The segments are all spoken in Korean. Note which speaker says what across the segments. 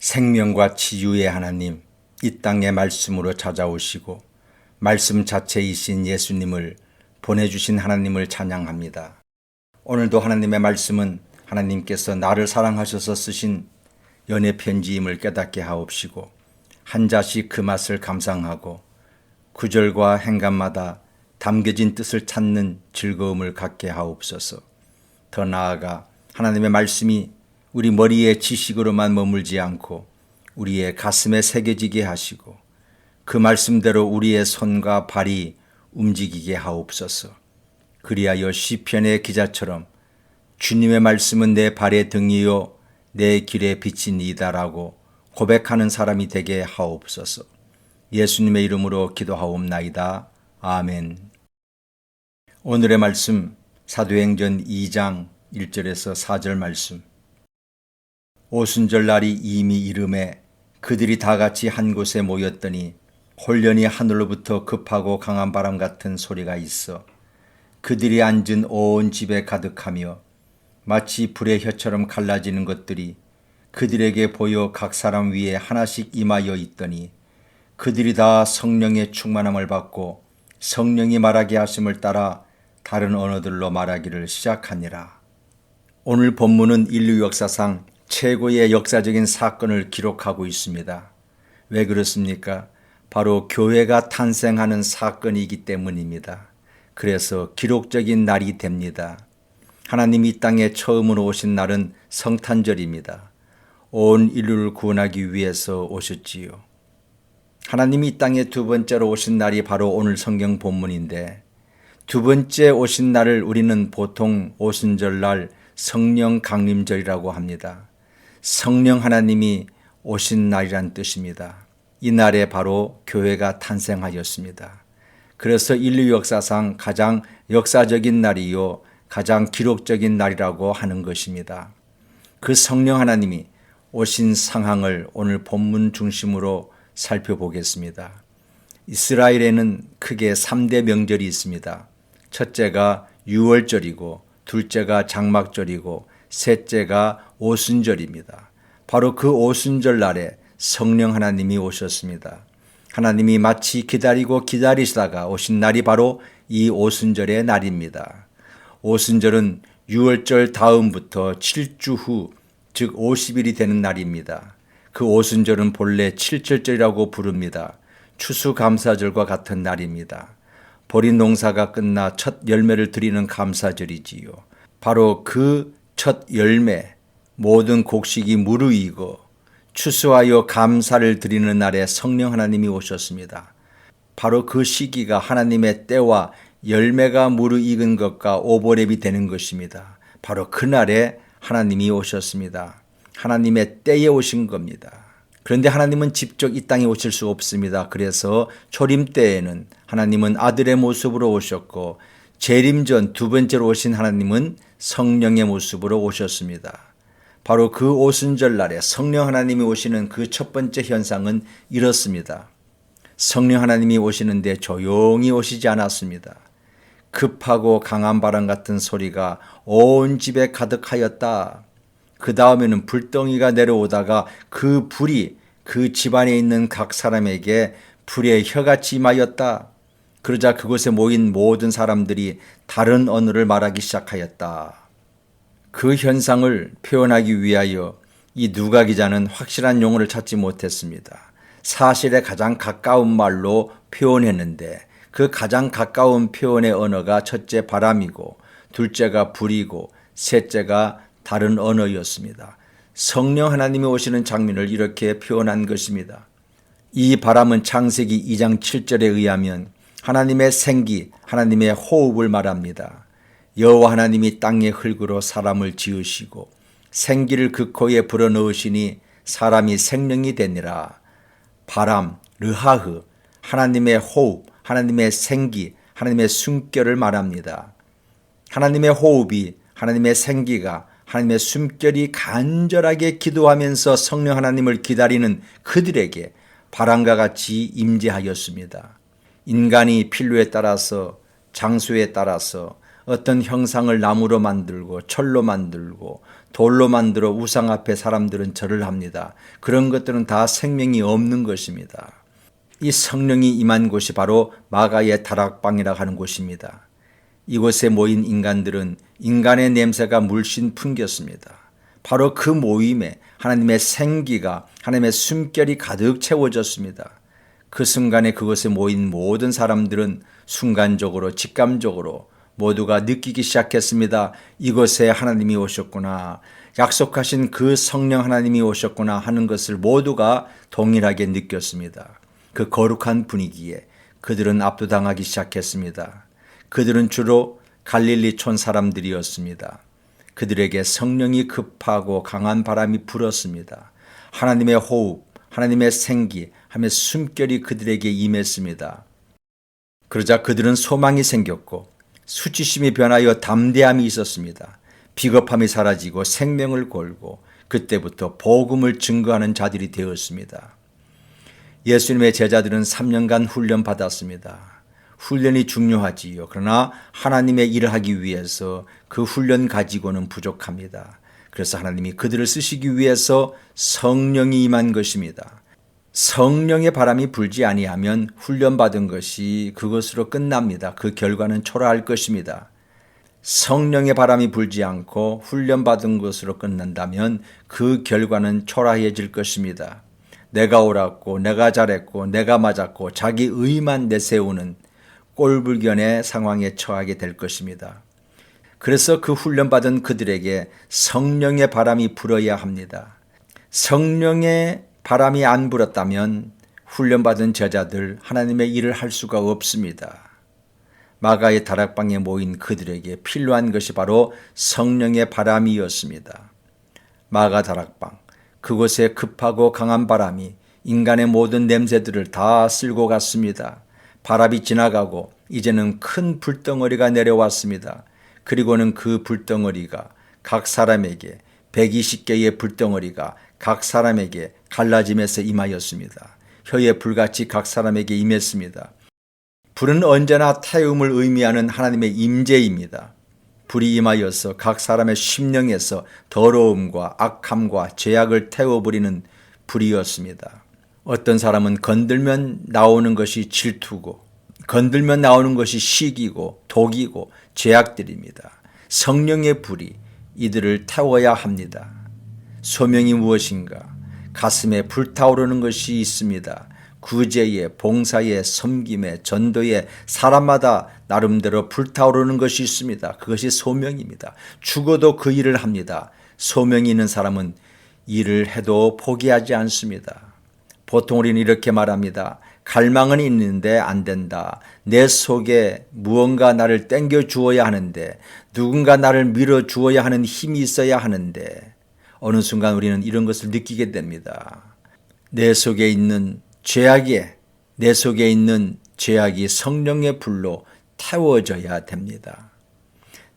Speaker 1: 생명과 치유의 하나님, 이 땅의 말씀으로 찾아오시고 말씀 자체이신 예수님을 보내주신 하나님을 찬양합니다. 오늘도 하나님의 말씀은 하나님께서 나를 사랑하셔서 쓰신 연애 편지임을 깨닫게 하옵시고 한 자씩 그 맛을 감상하고 구절과 행간마다 담겨진 뜻을 찾는 즐거움을 갖게 하옵소서. 더 나아가 하나님의 말씀이 우리 머리의 지식으로만 머물지 않고 우리의 가슴에 새겨지게 하시고 그 말씀대로 우리의 손과 발이 움직이게 하옵소서. 그리하여 시편의 기자처럼 주님의 말씀은 내 발의 등이요 내 길의 빛이니이다라고 고백하는 사람이 되게 하옵소서. 예수님의 이름으로 기도하옵나이다. 아멘. 오늘의 말씀 사도행전 2장 1절에서 4절 말씀. 오순절 날이 이미 이름에 그들이 다 같이 한 곳에 모였더니 홀련히 하늘로부터 급하고 강한 바람 같은 소리가 있어 그들이 앉은 온 집에 가득하며 마치 불의 혀처럼 갈라지는 것들이 그들에게 보여 각 사람 위에 하나씩 임하여 있더니 그들이 다 성령의 충만함을 받고 성령이 말하게 하심을 따라 다른 언어들로 말하기를 시작하니라. 오늘 본문은 인류 역사상 최고의 역사적인 사건을 기록하고 있습니다. 왜 그렇습니까? 바로 교회가 탄생하는 사건이기 때문입니다. 그래서 기록적인 날이 됩니다. 하나님이 이 땅에 처음으로 오신 날은 성탄절입니다. 온 인류를 구원하기 위해서 오셨지요. 하나님이 이 땅에 두 번째로 오신 날이 바로 오늘 성경 본문인데 두 번째 오신 날을 우리는 보통 오순절날 성령 강림절이라고 합니다. 성령 하나님이 오신 날이란 뜻입니다. 이 날에 바로 교회가 탄생하였습니다. 그래서 인류 역사상 가장 역사적인 날이요 가장 기록적인 날이라고 하는 것입니다. 그 성령 하나님이 오신 상황을 오늘 본문 중심으로 살펴보겠습니다. 이스라엘에는 크게 3대 명절이 있습니다. 첫째가 유월절이고 둘째가 장막절이고 셋째가 오순절입니다. 바로 그 오순절 날에 성령 하나님이 오셨습니다. 하나님이 마치 기다리고 기다리시다가 오신 날이 바로 이 오순절의 날입니다. 오순절은 유월절 다음부터 7주 후, 즉 50일이 되는 날입니다. 그 오순절은 본래 칠절절이라고 부릅니다. 추수감사절과 같은 날입니다. 보리 농사가 끝나 첫 열매를 드리는 감사절이지요. 바로 그 첫 열매, 모든 곡식이 무르익어 추수하여 감사를 드리는 날에 성령 하나님이 오셨습니다. 바로 그 시기가 하나님의 때와 열매가 무르익은 것과 오버랩이 되는 것입니다. 바로 그날에 하나님이 오셨습니다. 하나님의 때에 오신 겁니다. 그런데 하나님은 직접 이 땅에 오실 수 없습니다. 그래서 초림 때에는 하나님은 아들의 모습으로 오셨고 재림 전 두 번째로 오신 하나님은 성령의 모습으로 오셨습니다. 바로 그 오순절 날에 성령 하나님이 오시는 그 첫 번째 현상은 이렇습니다. 성령 하나님이 오시는데 조용히 오시지 않았습니다. 급하고 강한 바람 같은 소리가 온 집에 가득하였다. 그 다음에는 불덩이가 내려오다가 그 불이 그 집안에 있는 각 사람에게 불의 혀같이 임하였다. 그러자 그곳에 모인 모든 사람들이 다른 언어를 말하기 시작하였다. 그 현상을 표현하기 위하여 이 누가 기자는 확실한 용어를 찾지 못했습니다. 사실에 가장 가까운 말로 표현했는데 그 가장 가까운 표현의 언어가 첫째 바람이고 둘째가 불이고 셋째가 다른 언어였습니다. 성령 하나님이 오시는 장면을 이렇게 표현한 것입니다. 이 바람은 창세기 2장 7절에 의하면 하나님의 생기, 하나님의 호흡을 말합니다. 여호와 하나님이 땅의 흙으로 사람을 지으시고 생기를 그 코에 불어넣으시니 사람이 생명이 되니라. 바람, 르하흐, 하나님의 호흡, 하나님의 생기, 하나님의 숨결을 말합니다. 하나님의 호흡이, 하나님의 생기가, 하나님의 숨결이 간절하게 기도하면서 성령 하나님을 기다리는 그들에게 바람과 같이 임재하였습니다. 인간이 필요에 따라서 장소에 따라서 어떤 형상을 나무로 만들고 철로 만들고 돌로 만들어 우상 앞에 사람들은 절을 합니다. 그런 것들은 다 생명이 없는 것입니다. 이 성령이 임한 곳이 바로 마가의 다락방이라고 하는 곳입니다. 이곳에 모인 인간들은 인간의 냄새가 물씬 풍겼습니다. 바로 그 모임에 하나님의 생기가, 하나님의 숨결이 가득 채워졌습니다. 그 순간에 그곳에 모인 모든 사람들은 순간적으로, 직감적으로 모두가 느끼기 시작했습니다. 이곳에 하나님이 오셨구나. 약속하신 그 성령 하나님이 오셨구나 하는 것을 모두가 동일하게 느꼈습니다. 그 거룩한 분위기에 그들은 압도당하기 시작했습니다. 그들은 주로 갈릴리촌 사람들이었습니다. 그들에게 성령이 급하고 강한 바람이 불었습니다. 하나님의 호흡, 하나님의 생기, 하나님의 숨결이 그들에게 임했습니다. 그러자 그들은 소망이 생겼고 수치심이 변하여 담대함이 있었습니다. 비겁함이 사라지고 생명을 걸고 그때부터 복음을 증거하는 자들이 되었습니다. 예수님의 제자들은 3년간 훈련 받았습니다. 훈련이 중요하지요. 그러나 하나님의 일을 하기 위해서 그 훈련 가지고는 부족합니다. 그래서 하나님이 그들을 쓰시기 위해서 성령이 임한 것입니다. 성령의 바람이 불지 아니하면 훈련받은 것이 그것으로 끝납니다. 그 결과는 초라할 것입니다. 성령의 바람이 불지 않고 훈련받은 것으로 끝난다면 그 결과는 초라해질 것입니다. 내가 옳았고 내가 잘했고 내가 맞았고 자기 의만 내세우는 꼴불견의 상황에 처하게 될 것입니다. 그래서 그 훈련받은 그들에게 성령의 바람이 불어야 합니다. 성령의 바람이 안 불었다면 훈련받은 제자들 하나님의 일을 할 수가 없습니다. 마가의 다락방에 모인 그들에게 필요한 것이 바로 성령의 바람이었습니다. 마가 다락방, 그곳에 급하고 강한 바람이 인간의 모든 냄새들을 다 쓸고 갔습니다. 바람이 지나가고 이제는 큰 불덩어리가 내려왔습니다. 그리고는 그 불덩어리가 각 사람에게 120개의 불덩어리가 각 사람에게 갈라짐에서 임하였습니다. 혀의 불같이 각 사람에게 임했습니다. 불은 언제나 태움을 의미하는 하나님의 임재입니다. 불이 임하여서 각 사람의 심령에서 더러움과 악함과 죄악을 태워버리는 불이었습니다. 어떤 사람은 건들면 나오는 것이 질투고 건들면 나오는 것이 시기고 독이고 죄악들입니다. 성령의 불이 이들을 태워야 합니다. 소명이 무엇인가? 가슴에 불타오르는 것이 있습니다. 구제에, 봉사에, 섬김에, 전도에 사람마다 나름대로 불타오르는 것이 있습니다. 그것이 소명입니다. 죽어도 그 일을 합니다. 소명이 있는 사람은 일을 해도 포기하지 않습니다. 보통 우리는 이렇게 말합니다. 갈망은 있는데 안 된다. 내 속에 무언가 나를 땡겨 주어야 하는데, 누군가 나를 밀어 주어야 하는 힘이 있어야 하는데, 어느 순간 우리는 이런 것을 느끼게 됩니다. 내 속에 있는 죄악이 성령의 불로 태워져야 됩니다.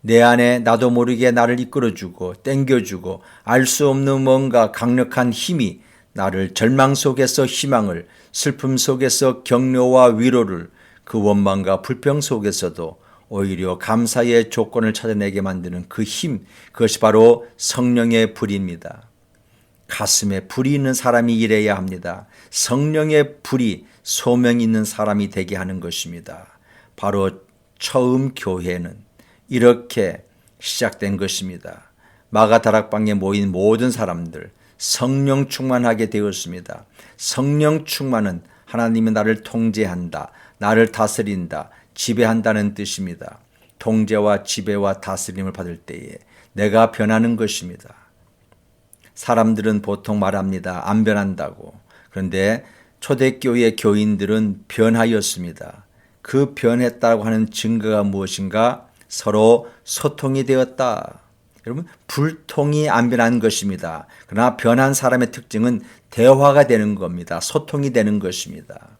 Speaker 1: 내 안에 나도 모르게 나를 이끌어주고 땡겨주고 알 수 없는 뭔가 강력한 힘이 나를 절망 속에서 희망을, 슬픔 속에서 격려와 위로를, 그 원망과 불평 속에서도 오히려 감사의 조건을 찾아내게 만드는 그 힘, 그것이 바로 성령의 불입니다. 가슴에 불이 있는 사람이 일해야 합니다. 성령의 불이 소명 있는 사람이 되게 하는 것입니다. 바로 처음 교회는 이렇게 시작된 것입니다. 마가 다락방에 모인 모든 사람들 성령 충만하게 되었습니다. 성령 충만은 하나님이 나를 통제한다, 나를 다스린다, 지배한다는 뜻입니다. 통제와 지배와 다스림을 받을 때에 내가 변하는 것입니다. 사람들은 보통 말합니다. 안 변한다고. 그런데 초대교회 교인들은 변하였습니다. 그 변했다고 하는 증거가 무엇인가? 서로 소통이 되었다. 여러분, 불통이 안 변한 것입니다. 그러나 변한 사람의 특징은 대화가 되는 겁니다. 소통이 되는 것입니다.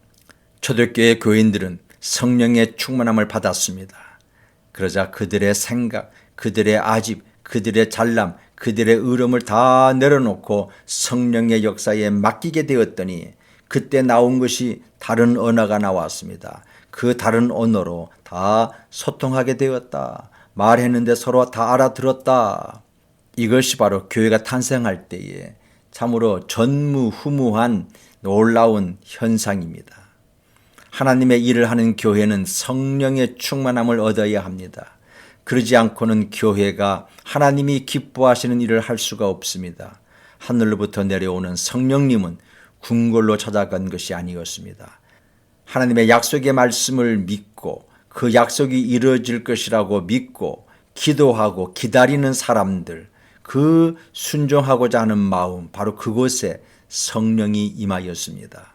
Speaker 1: 초대교회 교인들은 성령의 충만함을 받았습니다. 그러자 그들의 생각, 그들의 아집, 그들의 잘남, 그들의 의름을 다 내려놓고 성령의 역사에 맡기게 되었더니 그때 나온 것이 다른 언어가 나왔습니다. 그 다른 언어로 다 소통하게 되었다. 말했는데 서로 다 알아들었다. 이것이 바로 교회가 탄생할 때에 참으로 전무후무한 놀라운 현상입니다. 하나님의 일을 하는 교회는 성령의 충만함을 얻어야 합니다. 그러지 않고는 교회가 하나님이 기뻐하시는 일을 할 수가 없습니다. 하늘로부터 내려오는 성령님은 궁궐로 찾아간 것이 아니었습니다. 하나님의 약속의 말씀을 믿고 그 약속이 이루어질 것이라고 믿고 기도하고 기다리는 사람들, 그 순종하고자 하는 마음, 바로 그곳에 성령이 임하였습니다.